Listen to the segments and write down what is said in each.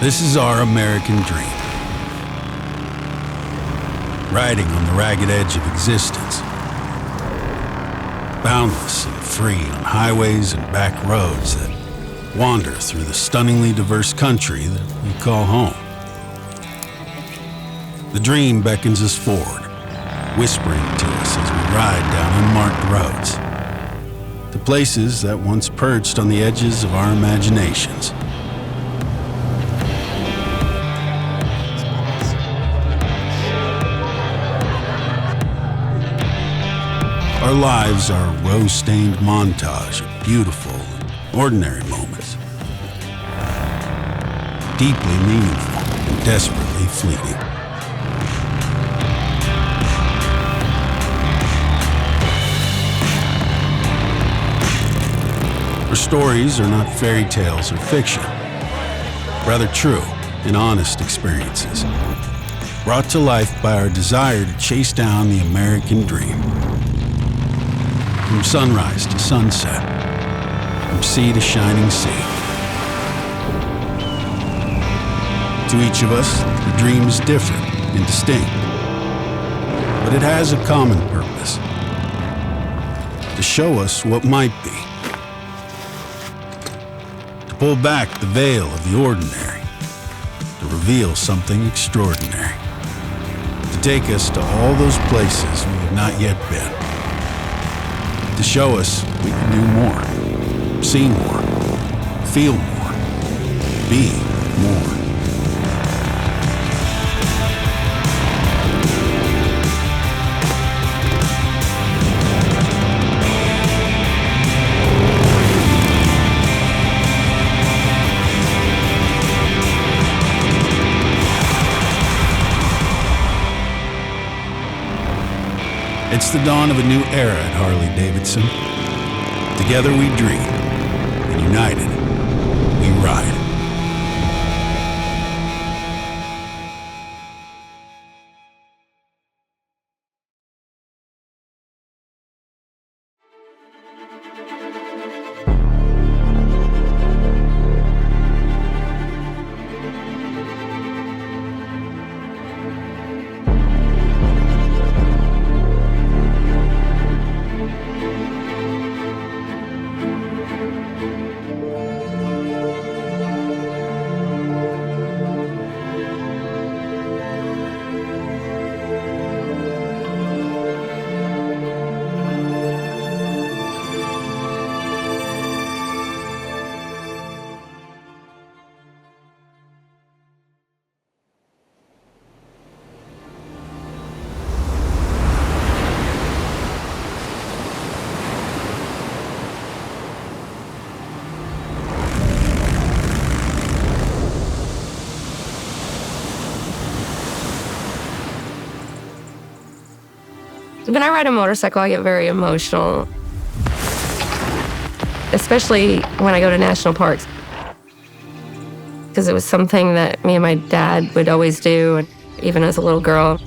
This is our American dream. Riding on the ragged edge of existence. Boundless and free on highways and back roads that wander through the stunningly diverse country that we call home. The dream beckons us forward, whispering to us as we ride down unmarked roads, to places that once perched on the edges of our imaginations. Our lives are a rose-stained montage of beautiful and ordinary moments, deeply meaningful and desperately fleeting. Our stories are not fairy tales or fiction, rather true and honest experiences, brought to life by our desire to chase down the American dream. From sunrise to sunset, from sea to shining sea. To each of us, the dream is different and distinct, but it has a common purpose: to show us what might be, to pull back the veil of the ordinary, to reveal something extraordinary, to take us to all those places we have not yet been. To show us we can do more, see more, feel more, be more. It's the dawn of a new era at Harley-Davidson. Together we dream, and united, we ride. When I ride a motorcycle, I get very emotional, especially when I go to national parks, because it was something that me and my dad would always do, and even as a little girl.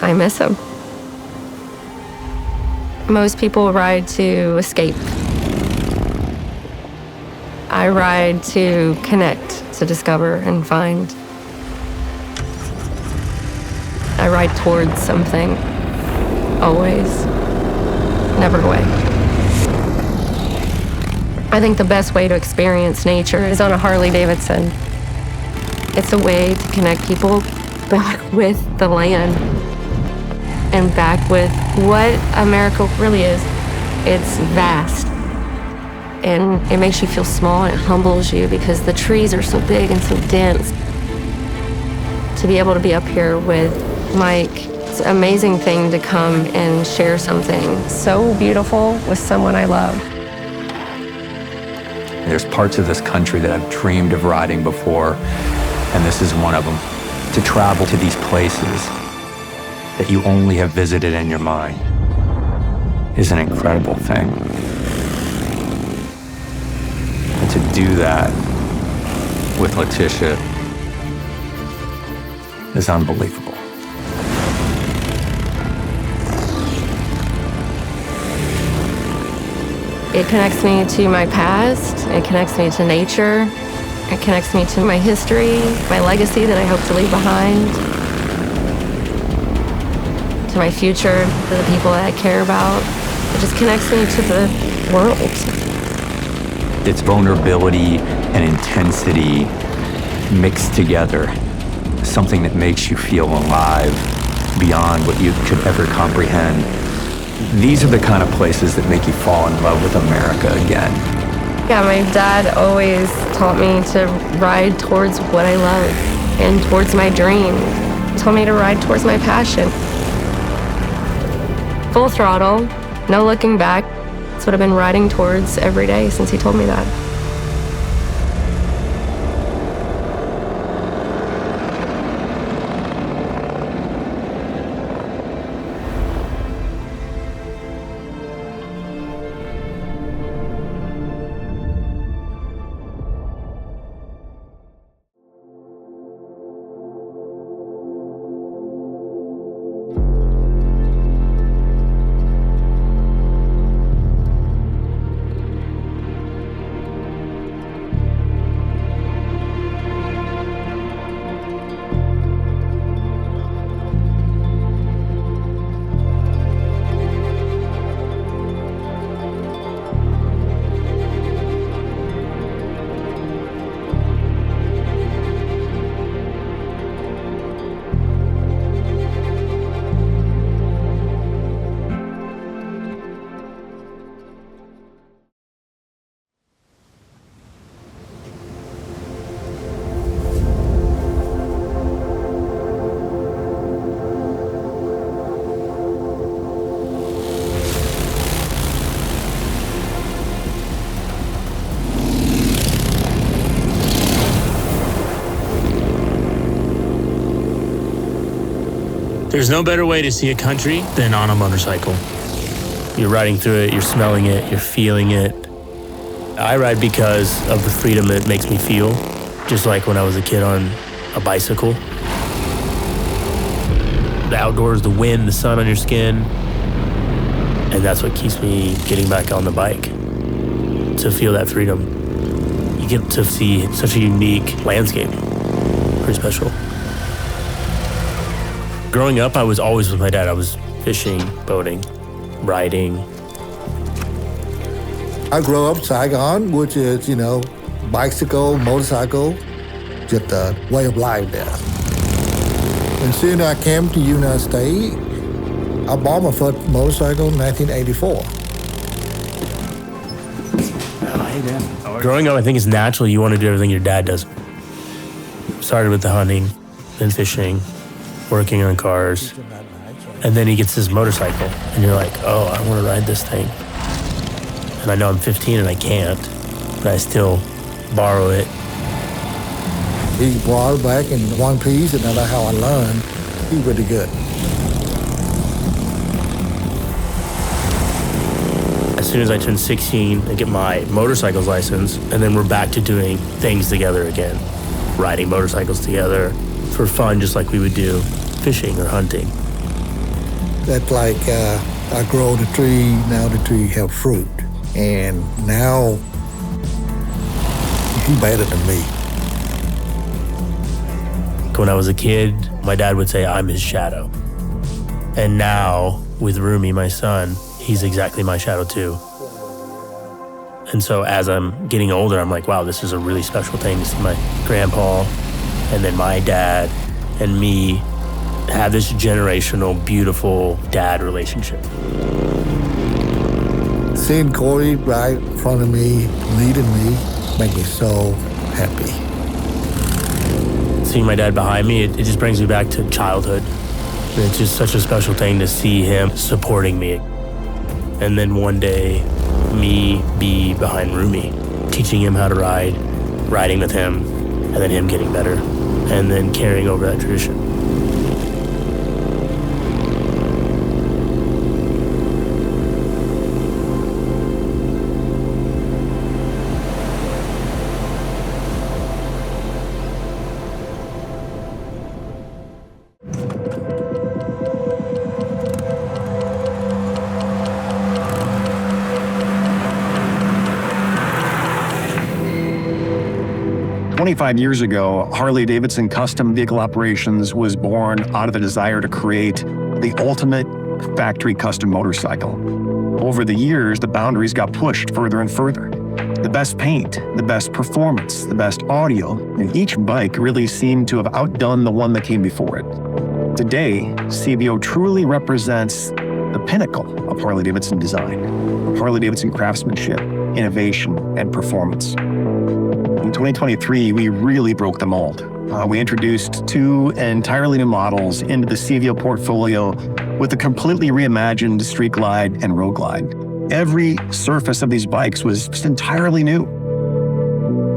I miss him. Most people ride to escape. I ride to connect, to discover and find. I ride towards something, always, never away. I think the best way to experience nature is on a Harley-Davidson. It's a way to connect people back with the land and back with what America really is. It's vast, and it makes you feel small, and it humbles you because the trees are so big and so dense. To be able to be up here with Mike, it's an amazing thing to come and share something so beautiful with someone I love. There's parts of this country that I've dreamed of riding before, and this is one of them. To travel to these places that you only have visited in your mind is an incredible thing. And to do that with Letitia is unbelievable. It connects me to my past, it connects me to nature, It connects me to my history, my legacy that I hope to leave behind, to my future, to the people that I care about. It just connects me to the world. It's vulnerability and intensity mixed together, something that makes you feel alive beyond what you could ever comprehend. These are the kind of places that make you fall in love with America again. Yeah, my dad always taught me to ride towards what I love and towards my dream. He told me to ride towards my passion. Full throttle, no looking back. That's what I've been riding towards every day since he told me that. There's no better way to see a country than on a motorcycle. You're riding through it, you're smelling it, you're feeling it. I ride because of the freedom it makes me feel, just like when I was a kid on a bicycle. The outdoors, the wind, the sun on your skin, and that's what keeps me getting back on the bike, to feel that freedom. You get to see such a unique landscape, pretty special. Growing up, I was always with my dad. I was fishing, boating, riding. I grew up Saigon, which is, bicycle, motorcycle, just a way of life there. And soon I came to United States. I bought my first motorcycle in 1984. Growing up, I think it's natural. You want to do everything your dad does. Started with the hunting, then fishing, working on cars, and then he gets his motorcycle, and you're like, oh, I want to ride this thing. And I know I'm 15 and I can't, but I still borrow it. He brought it back in one piece, and that's how I learned. He's really good. As soon as I turned 16, I get my motorcycle's license, and then we're back to doing things together again. Riding motorcycles together for fun, just like we would do fishing or hunting. That's like I grow the tree, now the tree have fruit. And now he's better than me. When I was a kid, my dad would say I'm his shadow. And now, with Rumi, my son, he's exactly my shadow too. And so as I'm getting older, I'm like, wow, this is a really special thing to see my grandpa and then my dad and me have this generational, beautiful dad relationship. Seeing Corey right in front of me, leading me, make me so happy. Seeing my dad behind me, it just brings me back to childhood. And it's just such a special thing to see him supporting me. And then one day, me be behind Rumi, teaching him how to ride, riding with him, and then him getting better, and then carrying over that tradition. 25 years ago, Harley-Davidson Custom Vehicle Operations was born out of the desire to create the ultimate factory custom motorcycle. Over the years, the boundaries got pushed further and further. The best paint, the best performance, the best audio, and each bike really seemed to have outdone the one that came before it. Today, CVO truly represents the pinnacle of Harley-Davidson design, Harley-Davidson craftsmanship, innovation, and performance. In 2023, we really broke the mold. We introduced 2 entirely new models into the CVO portfolio with a completely reimagined Street Glide and Road Glide. Every surface of these bikes was just entirely new.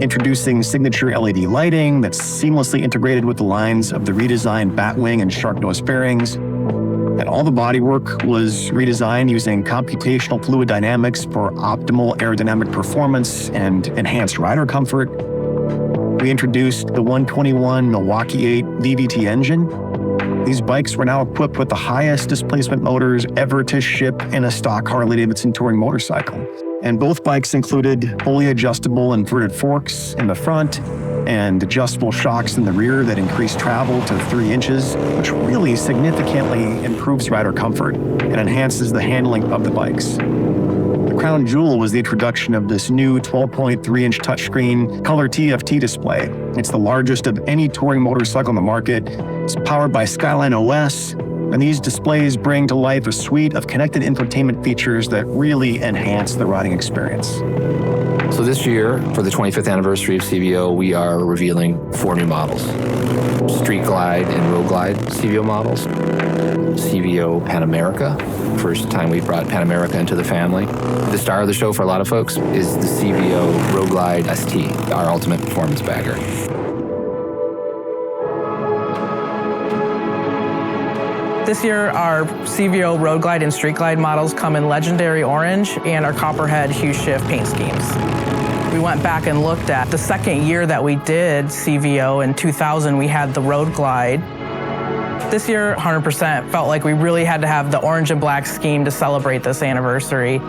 Introducing signature LED lighting that's seamlessly integrated with the lines of the redesigned Batwing and Shark Nose fairings. And all the bodywork was redesigned using computational fluid dynamics for optimal aerodynamic performance and enhanced rider comfort. We introduced the 121 Milwaukee 8 VVT engine. These bikes were now equipped with the highest displacement motors ever to ship in a stock Harley-Davidson touring motorcycle. And both bikes included fully adjustable inverted forks in the front and adjustable shocks in the rear that increase travel to 3 inches, which really significantly improves rider comfort and enhances the handling of the bikes. The crown jewel was the introduction of this new 12.3-inch touchscreen color TFT display. It's the largest of any touring motorcycle on the market. It's powered by Skyline OS, and these displays bring to life a suite of connected infotainment features that really enhance the riding experience. So this year, for the 25th anniversary of CVO, we are revealing 4 new models. Street Glide and Road Glide CVO models. CVO Pan America, first time we've brought Pan America into the family. The star of the show for a lot of folks is the CVO Road Glide ST, our ultimate performance bagger. This year, our CVO Road Glide and Street Glide models come in legendary orange and our copperhead hue shift paint schemes. We went back and looked at the second year that we did CVO in 2000, we had the Road Glide. This year, 100% felt like we really had to have the orange and black scheme to celebrate this anniversary.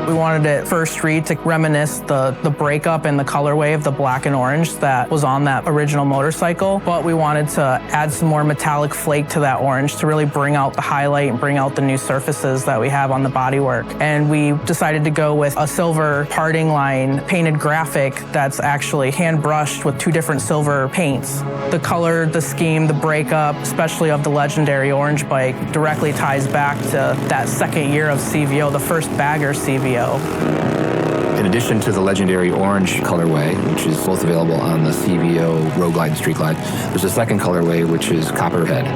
We wanted it first read to reminisce the breakup and the colorway of the black and orange that was on that original motorcycle, but we wanted to add some more metallic flake to that orange to really bring out the highlight and bring out the new surfaces that we have on the bodywork. And we decided to go with a silver parting line painted graphic that's actually hand brushed with 2 different silver paints. The color, the scheme, the breakup, especially of the legendary orange bike, directly ties back to that second year of CVO, the first bagger CVO. In addition to the legendary orange colorway, which is both available on the CVO Road Glide and Street Glide, there's a second colorway, which is Copperhead.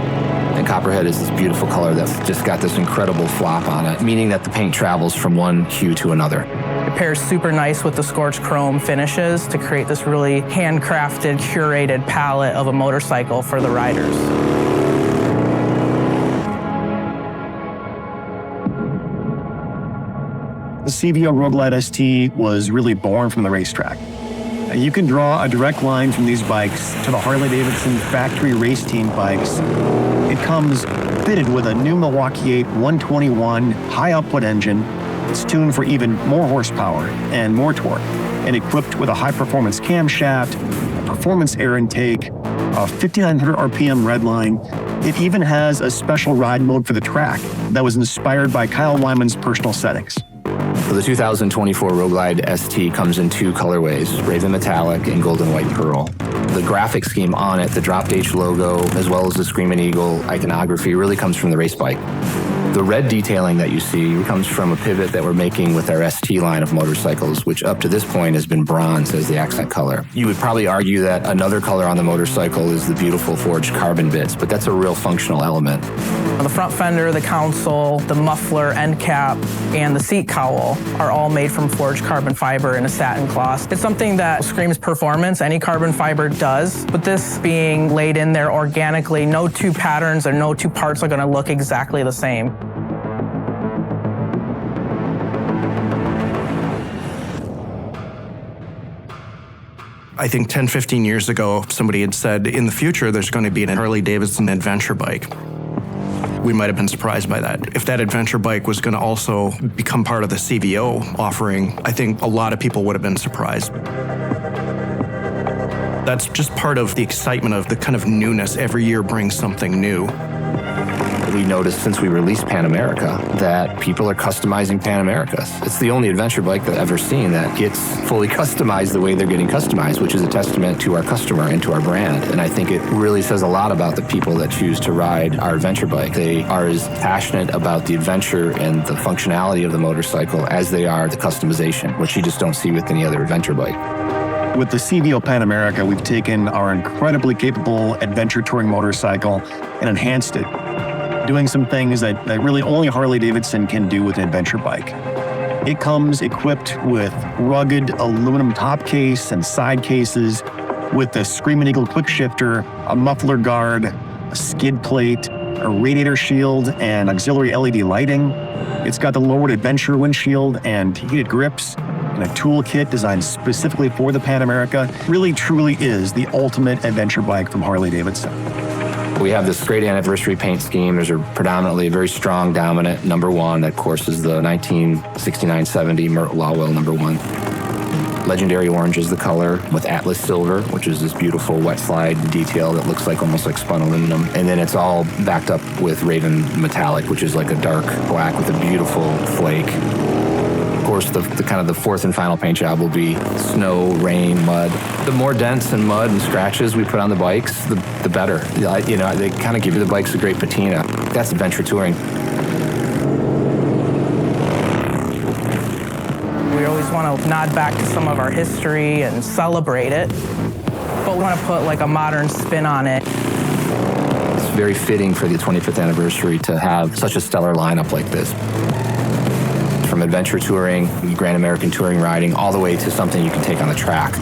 And Copperhead is this beautiful color that's just got this incredible flop on it, meaning that the paint travels from one hue to another. It pairs super nice with the scorched chrome finishes to create this really handcrafted, curated palette of a motorcycle for the riders. The CVO Road Glide ST was really born from the racetrack. You can draw a direct line from these bikes to the Harley-Davidson factory race team bikes. It comes fitted with a new Milwaukee 8 121 high-output engine. It's tuned for even more horsepower and more torque, and equipped with a high-performance camshaft, a performance air intake, a 5,900 RPM redline. It even has a special ride mode for the track that was inspired by Kyle Wyman's personal settings. So the 2024 Road Glide ST comes in 2 colorways, Raven Metallic and Golden White Pearl. The graphic scheme on it, the Drop H logo, as well as the Screamin' Eagle iconography, really comes from the race bike. The red detailing that you see comes from a pivot that we're making with our ST line of motorcycles, which up to this point has been bronze as the accent color. You would probably argue that another color on the motorcycle is the beautiful forged carbon bits, but that's a real functional element. The front fender, the console, the muffler, end cap, and the seat cowl are all made from forged carbon fiber in a satin cloth. It's something that screams performance. Any carbon fiber does, but this being laid in there organically, no 2 patterns or no 2 parts are going to look exactly the same. I think 10, 15 years ago, somebody had said, in the future, there's going to be an Harley-Davidson adventure bike. We might have been surprised by that. If that adventure bike was going to also become part of the CVO offering, I think a lot of people would have been surprised. That's just part of the excitement of the kind of newness. Every year brings something new. We noticed since we released Pan America that people are customizing Pan Americas. It's the only adventure bike that I've ever seen that gets fully customized the way they're getting customized, which is a testament to our customer and to our brand. And I think it really says a lot about the people that choose to ride our adventure bike. They are as passionate about the adventure and the functionality of the motorcycle as they are the customization, which you just don't see with any other adventure bike. With the CVO Pan America, we've taken our incredibly capable adventure touring motorcycle and enhanced it, doing some things that really only Harley-Davidson can do with an adventure bike. It comes equipped with rugged aluminum top case and side cases with a Screaming Eagle quick shifter, a muffler guard, a skid plate, a radiator shield, and auxiliary LED lighting. It's got the lowered adventure windshield and heated grips, and a toolkit designed specifically for the Pan America. Really, truly is the ultimate adventure bike from Harley-Davidson. We have this great anniversary paint scheme. There's a predominantly very strong dominant #1. That, of course, is the 1969-70 Mert Lawwell #1. Legendary orange is the color with Atlas silver, which is this beautiful wet slide detail that looks like almost like spun aluminum. And then it's all backed up with Raven metallic, which is like a dark black with a beautiful flake. Of course, the kind of the fourth and final paint job will be snow, rain, mud. The more dents and mud and scratches we put on the bikes, the better. You know, they kind of give the bikes a great patina. That's adventure touring. We always want to nod back to some of our history and celebrate it, but we want to put like a modern spin on it. It's very fitting for the 25th anniversary to have such a stellar lineup like this. From adventure touring, Grand American touring riding, all the way to something you can take on the track.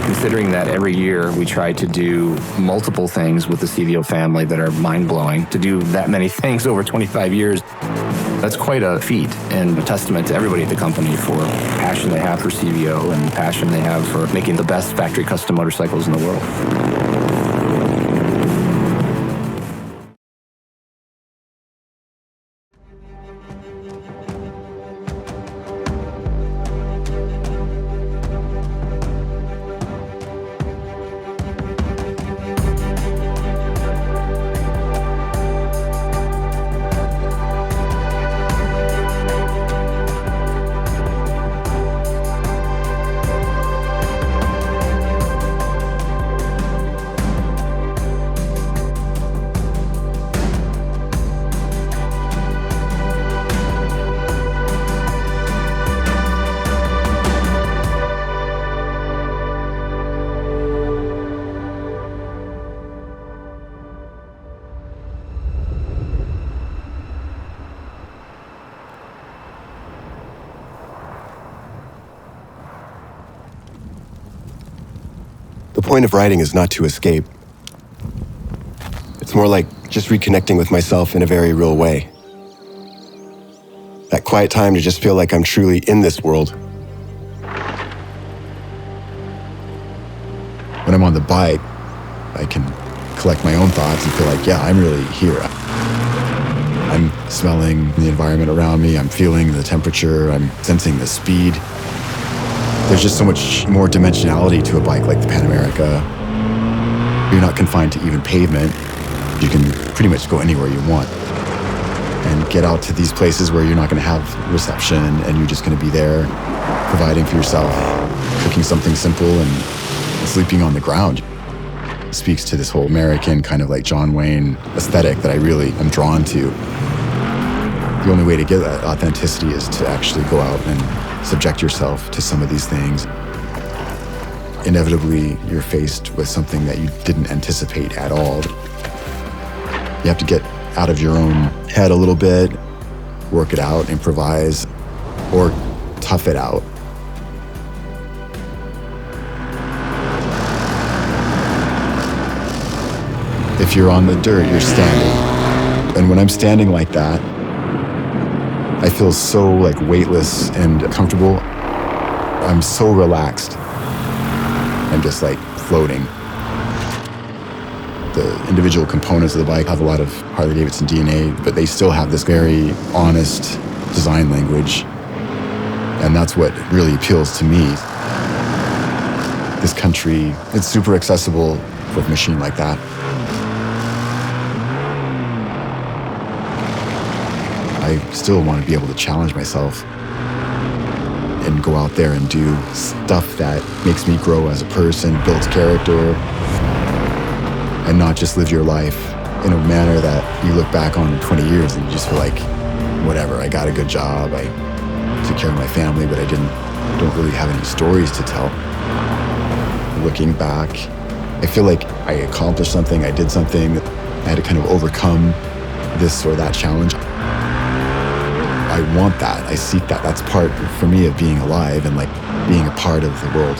Considering that every year we try to do multiple things with the CVO family that are mind-blowing, to do that many things over 25 years, that's quite a feat and a testament to everybody at the company for the passion they have for CVO and the passion they have for making the best factory custom motorcycles in the world. The point of riding is not to escape. It's more like just reconnecting with myself in a very real way. That quiet time to just feel like I'm truly in this world. When I'm on the bike, I can collect my own thoughts and feel like, yeah, I'm really here. I'm smelling the environment around me, I'm feeling the temperature, I'm sensing the speed. There's just so much more dimensionality to a bike like the Pan America. You're not confined to even pavement. You can pretty much go anywhere you want and get out to these places where you're not going to have reception and you're just going to be there providing for yourself, cooking something simple and sleeping on the ground. It speaks to this whole American kind of like John Wayne aesthetic that I really am drawn to. The only way to get that authenticity is to actually go out and subject yourself to some of these things. Inevitably, you're faced with something that you didn't anticipate at all. You have to get out of your own head a little bit, work it out, improvise, or tough it out. If you're on the dirt, you're standing. And when I'm standing like that, I feel so like weightless and comfortable. I'm so relaxed. I'm just like floating. The individual components of the bike have a lot of Harley-Davidson DNA, but they still have this very honest design language. And that's what really appeals to me. this country, it's super accessible with a machine like that. I still want to be able to challenge myself and go out there and do stuff that makes me grow as a person, builds character, and not just live your life in a manner that you look back on in 20 years and you just feel like, whatever, I got a good job, I took care of my family, but I don't really have any stories to tell. Looking back, I feel like I accomplished something, I did something, I had to kind of overcome this or that challenge. I want that, I seek that. That's part, for me, of being alive and like being a part of the world.